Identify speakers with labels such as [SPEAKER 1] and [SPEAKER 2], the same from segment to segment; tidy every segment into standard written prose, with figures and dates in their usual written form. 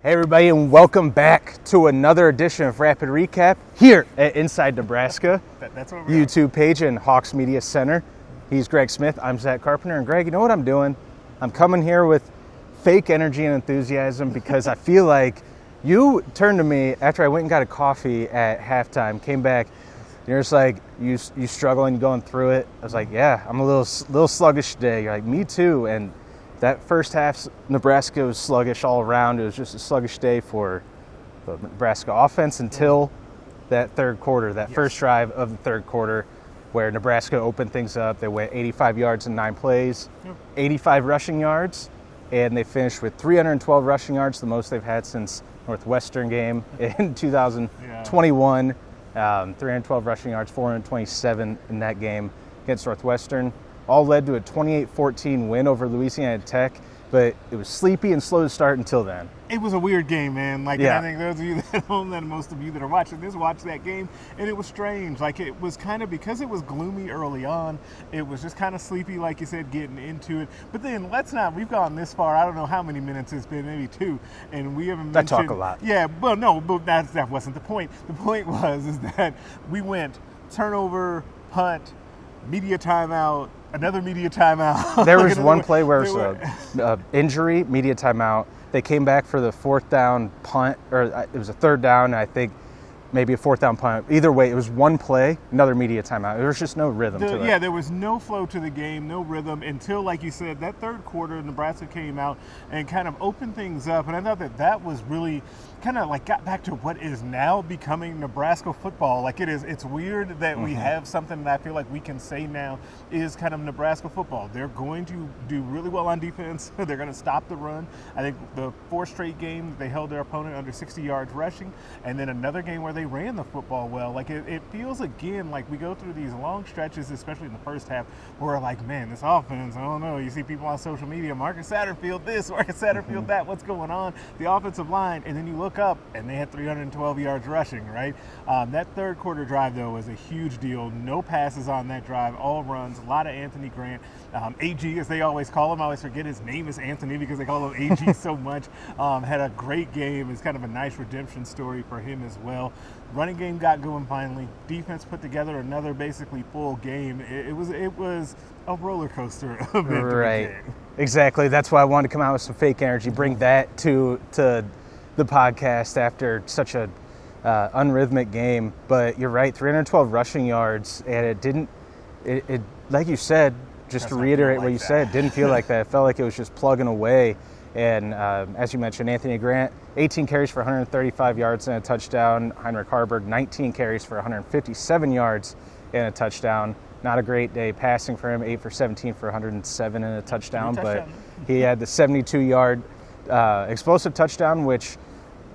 [SPEAKER 1] Hey everybody, and welcome back to another edition of Rapid Recap here at Inside Nebraska,
[SPEAKER 2] That's what
[SPEAKER 1] YouTube page and Hawks Media Center. He's Greg Smith, I'm Zack Carpenter, and Greg, you know what I'm doing? I'm coming here with fake energy and enthusiasm because I feel like you turned to me after I went and got a coffee at halftime, came back, and you're just like, you struggling, going through it. I was like, yeah, I'm a little sluggish today. You're like, me too, and that first half, Nebraska was sluggish all around. It was just a sluggish day for the Nebraska offense until that third quarter, first drive of the third quarter, where Nebraska opened things up. They went 85 yards in 9 plays, 85 rushing yards, and they finished with 312 rushing yards, the most they've had since Northwestern game in 2021. 312 rushing yards, 427 in that game against Northwestern. All led to a 28-14 win over Louisiana Tech, but it was sleepy and slow to start until then.
[SPEAKER 2] It was a weird game, man. And I think those of you at home and most of you that are watching this watched that game, and it was strange. It was kind of, because it was gloomy early on, it was just kind of sleepy, like you said, getting into it. But then we've gone this far, I don't know how many minutes it's been, maybe 2, and we haven't mentioned.
[SPEAKER 1] I talk a lot.
[SPEAKER 2] Yeah, well, no, but that wasn't the point. The point was that we went turnover, punt, media timeout, another media timeout.
[SPEAKER 1] There was one play where it was an injury, media timeout. They came back for the fourth down punt, or it was a third down, and I think maybe a fourth down punt. Either way, it was one play, another media timeout. There was just no rhythm to it.
[SPEAKER 2] Yeah, there was no flow to the game, no rhythm until, like you said, that third quarter, Nebraska came out and kind of opened things up. And I thought that was really kind of got back to what is now becoming Nebraska football. It's weird that we have something that I feel like we can say now is kind of Nebraska football. They're going to do really well on defense. They're going to stop the run. I think the 4 straight games they held their opponent under 60 yards rushing, and then another game where they ran the football well. It feels again like we go through these long stretches, especially in the first half, where man, this offense, I don't know. You see people on social media, Marcus Satterfield this, Marcus Satterfield that, what's going on? The offensive line, and then you look up and they had 312 yards rushing, right? That third quarter drive, though, was a huge deal. No passes on that drive, all runs, a lot of Anthony Grant. AG, as they always call him, I always forget his name is Anthony because they call him AG so much. Had a great game. It's kind of a nice redemption story for him as well. Running game got going finally. Defense put together another basically full game. It was a roller coaster of it.
[SPEAKER 1] Right. Exactly. That's why I wanted to come out with some fake energy, bring that to the podcast after such a unrhythmic game. But you're right, 312 rushing yards, and it didn't, like you said, just to reiterate what you said, didn't feel like that. It felt like it was just plugging away. And as you mentioned, Anthony Grant, 18 carries for 135 yards and a touchdown. Heinrich Haarberg, 19 carries for 157 yards and a touchdown. Not a great day passing for him, 8 for 17 for 107 and a touchdown. But he had the 72-yard explosive touchdown, which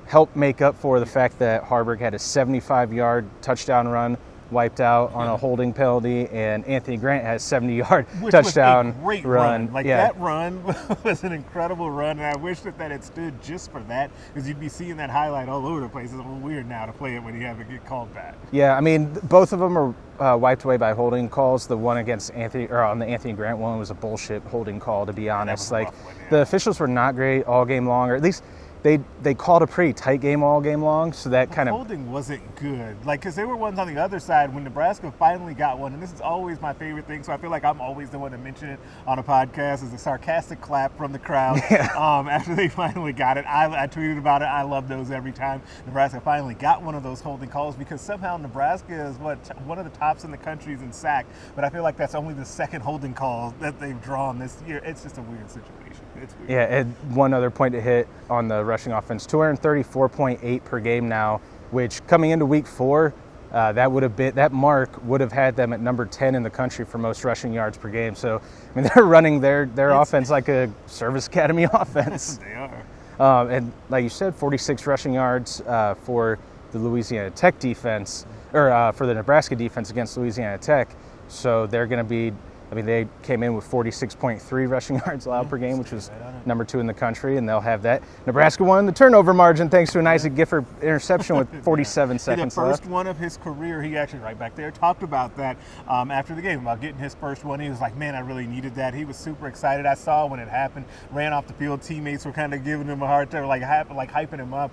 [SPEAKER 1] helped make up for the fact that Haarberg had a 75-yard touchdown run wiped out on a holding penalty, and Anthony Grant had a 70-yard touchdown
[SPEAKER 2] was a great run. That run was an incredible run, and I wish that had stood just for that, because you'd be seeing that highlight all over the place. It's a little weird now to play it when you have it get called back.
[SPEAKER 1] Yeah, I mean, both of them are wiped away by holding calls. The one against Anthony, or on the Anthony Grant one, was a bullshit holding call, to be honest. The officials were not great all game long, or at least They called a pretty tight game all game long, so that kind of
[SPEAKER 2] holding wasn't good. Because there were ones on the other side when Nebraska finally got one, and this is always my favorite thing. So I feel like I'm always the one to mention it on a podcast. Is a sarcastic clap from the crowd after they finally got it. I tweeted about it. I love those every time Nebraska finally got one of those holding calls, because somehow Nebraska is one of the tops in the country in sack, but I feel like that's only the second holding call that they've drawn this year. It's just a weird situation. It's weird.
[SPEAKER 1] Yeah, and one other point to hit on the rushing offense, 234.8 per game now, which coming into week 4, that mark would have had them at number 10 in the country for most rushing yards per game. So, I mean, they're running their offense like a service academy offense.
[SPEAKER 2] They are.
[SPEAKER 1] And like you said, 46 rushing yards for the Louisiana Tech defense, or for the Nebraska defense against Louisiana Tech. So they're going to be I mean, they came in with 46.3 rushing yards allowed per game, which was number 2 in the country, and they'll have that. Nebraska won the turnover margin thanks to an Isaac Gifford interception with 47 seconds left.
[SPEAKER 2] The first one of his career, he actually, right back there, talked about that after the game, about getting his first one. He was like, man, I really needed that. He was super excited. I saw when it happened, ran off the field. Teammates were kind of giving him a hard time, like hyping him up.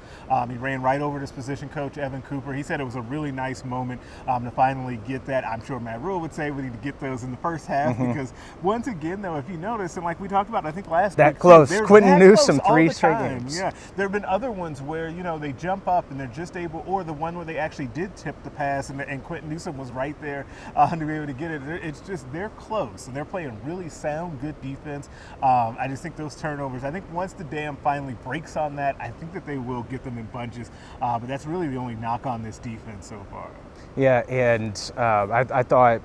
[SPEAKER 2] He ran right over to his position coach, Evan Cooper. He said it was a really nice moment to finally get that. I'm sure Matt Rhule would say we need to get those in the first half because once again, though, if you notice, and like we talked about, I think last
[SPEAKER 1] that
[SPEAKER 2] week,
[SPEAKER 1] close. Quentin Newsome, 3 straight games.
[SPEAKER 2] Yeah, there have been other ones where, you know, they jump up and they're just able, or the one where they actually did tip the pass and Quentin Newsome was right there to be able to get it. It's just, they're close and they're playing really sound, good defense. I just think those turnovers, I think once the dam finally breaks on that, I think that they will get them in bunches. But that's really the only knock on this defense so far.
[SPEAKER 1] Yeah, and I thought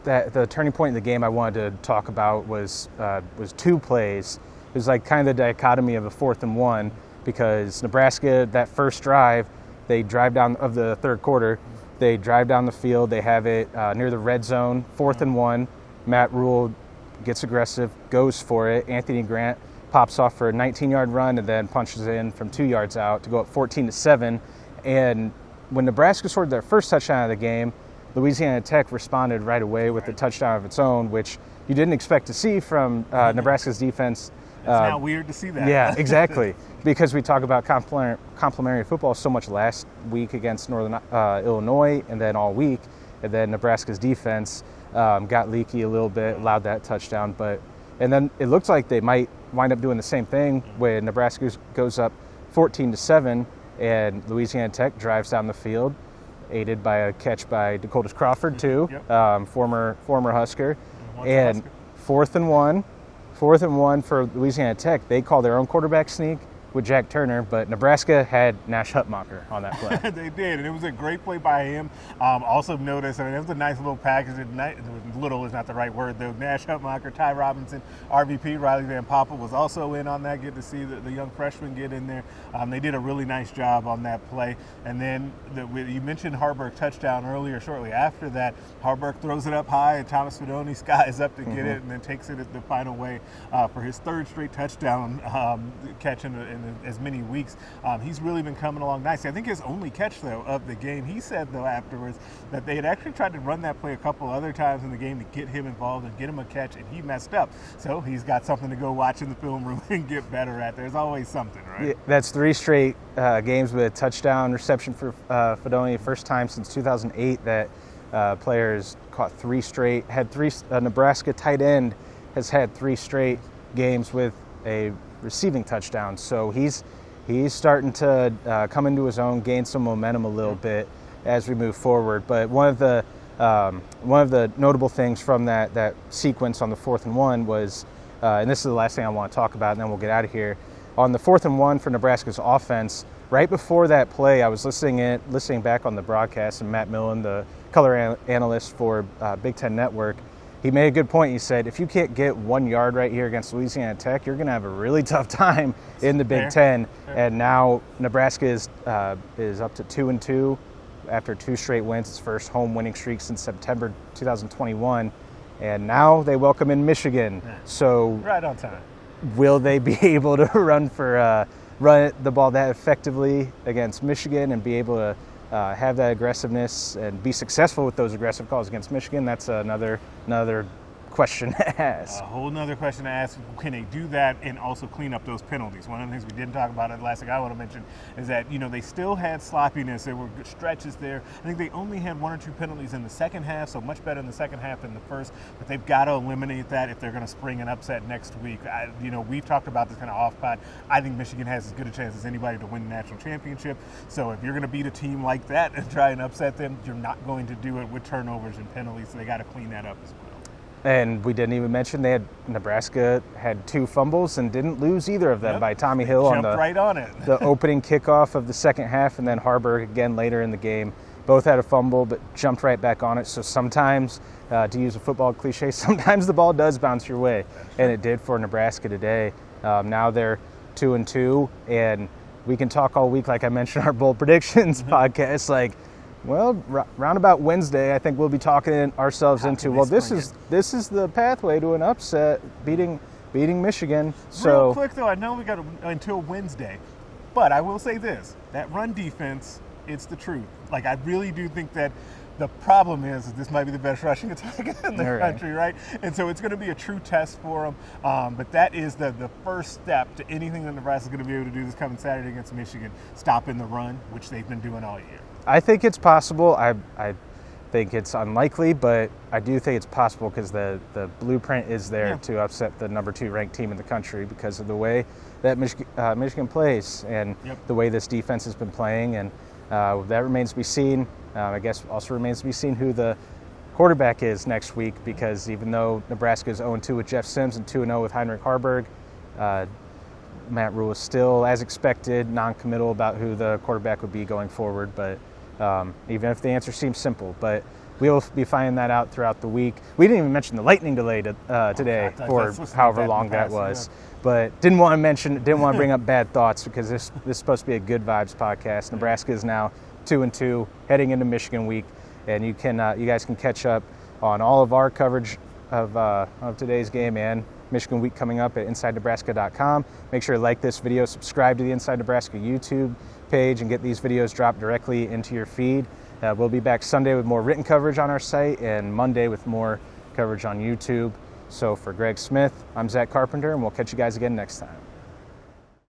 [SPEAKER 1] that the turning point in the game I wanted to talk about was 2 plays. It was like kind of the dichotomy of a 4th and 1 because Nebraska, that first drive, they drive down of the third quarter, they drive down the field, they have it near the red zone, 4th and 1. Matt Rhule gets aggressive, goes for it. Anthony Grant pops off for a 19-yard run and then punches in from 2 yards out to go up 14-7. And when Nebraska scored their first touchdown of the game, Louisiana Tech responded right away with a touchdown of its own, which you didn't expect to see from Nebraska's defense.
[SPEAKER 2] It's now weird to see that.
[SPEAKER 1] Yeah, exactly. Because we talk about complementary football so much last week against Northern Illinois and then all week. And then Nebraska's defense got leaky a little bit, allowed that touchdown. And then it looks like they might wind up doing the same thing when Nebraska goes up 14-7 and Louisiana Tech drives down the field, aided by a catch by Dakotas Crawford too, former Husker. And 4th and 1 for Louisiana Tech. They call their own quarterback sneak with Jack Turner, but Nebraska had Nash Hutmacher on that play.
[SPEAKER 2] They did, and it was a great play by him. Also noticed, I mean, it was a nice little package. Little is not the right word, though. Nash Hutmacher, Ty Robinson, RVP, Riley Van Poppel was also in on that. Good to see the young freshman get in there. They did a really nice job on that play. And then you mentioned Haarberg touchdown earlier. Shortly after that, Haarberg throws it up high, and Thomas Fidone skies up to get it, and then takes it the final way for his 3rd straight touchdown catch in as many weeks. He's really been coming along nicely. I think his only catch, though, of the game, he said, though, afterwards, that they had actually tried to run that play a couple other times in the game to get him involved and get him a catch, and he messed up. So he's got something to go watch in the film room and get better at. There's always something, right?
[SPEAKER 1] Yeah, that's 3 straight games with a touchdown reception for Fidone. First time since 2008 that players caught 3 straight. Nebraska tight end has had 3 straight games with a receiving touchdown. So he's starting to come into his own, gain some momentum a little bit as we move forward. But one of the notable things from that sequence on the 4th and 1 was, and this is the last thing I want to talk about, and then we'll get out of here. On the 4th and 1 for Nebraska's offense, right before that play, I was listening back on the broadcast, and Matt Millen, the color analyst for Big Ten Network, he made a good point. He said, if you can't get 1 yard right here against Louisiana Tech, you're going to have a really tough time in the Big Ten. And now Nebraska is up to 2-2 after 2 straight wins, its first home winning streak since September 2021. And now they welcome in Michigan. So
[SPEAKER 2] right on time.
[SPEAKER 1] Will they be able to run the ball that effectively against Michigan and be able to have that aggressiveness and be successful with those aggressive calls against Michigan? That's another question to ask.
[SPEAKER 2] A whole nother question to ask, can they do that and also clean up those penalties? One of the things we didn't talk about, the last thing I want to mention, is that, they still had sloppiness. There were stretches there. I think they only had 1 or 2 penalties in the second half, so much better in the second half than the first, but they've got to eliminate that if they're going to spring an upset next week. We've talked about this kind of off-pod. I think Michigan has as good a chance as anybody to win the national championship, so if you're going to beat a team like that and try and upset them, you're not going to do it with turnovers and penalties, so they got to clean that up as well.
[SPEAKER 1] And we didn't even mention Nebraska had 2 fumbles and didn't lose either of them by Tommy Hill on the opening kickoff of the second half, and then Haarberg again later in the game. Both had a fumble, but jumped right back on it. So sometimes, to use a football cliche, sometimes the ball does bounce your way, and it did for Nebraska today. Now they're 2-2, and we can talk all week, like I mentioned, our bold predictions podcast. Like, Well, round about Wednesday, I think we'll be talking ourselves into. Well, this is the pathway to an upset, beating Michigan. So
[SPEAKER 2] real quick though, I know we got until Wednesday, but I will say this: that run defense, it's the truth. Like, I really do think that the problem is that this might be the best rushing attack in the country, right? And so it's going to be a true test for them. But that is the first step to anything that Nebraska is going to be able to do this coming Saturday against Michigan, stopping the run, which they've been doing all year.
[SPEAKER 1] I think it's possible. I think it's unlikely, but I do think it's possible because the blueprint is there to upset the number 2 ranked team in the country because of the way that Michigan plays and the way this defense has been playing. And that remains to be seen. I guess also remains to be seen who the quarterback is next week, because even though Nebraska is 0-2 with Jeff Sims and 2-0 with Heinrich Haarberg, Matt Rhule is still, as expected, non-committal about who the quarterback would be going forward. But even if the answer seems simple, but we'll be finding that out throughout the week. We didn't even mention the lightning delay today for however long that was. Yeah. But didn't want to bring up bad thoughts because this is supposed to be a good vibes podcast. Nebraska is now 2-2 heading into Michigan week, and you guys can catch up on all of our coverage of today's game and Michigan week coming up at InsideNebraska.com. Make sure to like this video, subscribe to the Inside Nebraska YouTube page, and get these videos dropped directly into your feed. We'll be back Sunday with more written coverage on our site and Monday with more coverage on YouTube. So for Greg Smith, I'm Zack Carpenter, and we'll catch you guys again next time.